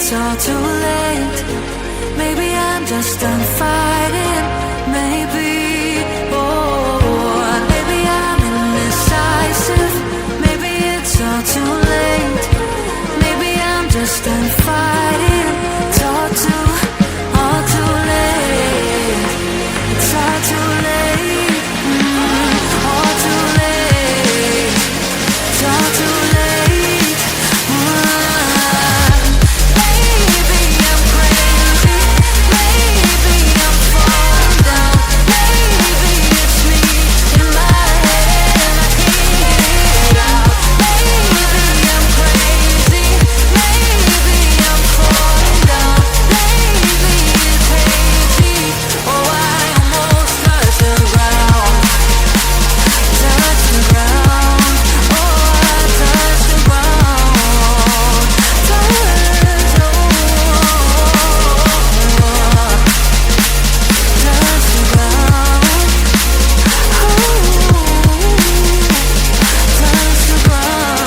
it's all too late. Maybe I'm just done fighting. Maybe, oh, maybe I'm indecisive. Maybe it's all too late. Maybe I'm just done fighting. It's all too late. It's all too late. All too late. It's all too late. Maybe I'm crazy. Maybe I'm falling down. Maybe it's me in my head. I can't get it out. Maybe I'm crazy. Maybe I'm falling down. Maybe it's hazy. Oh, I almost touched the ground. Touch the ground. Oh, I touched the ground. Touch the ground. Touch the ground. Touch the ground.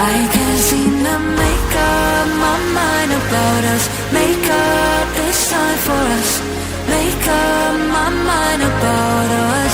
I can't seem to make up my mind about us. Make up this time for us. Make up my mind about us.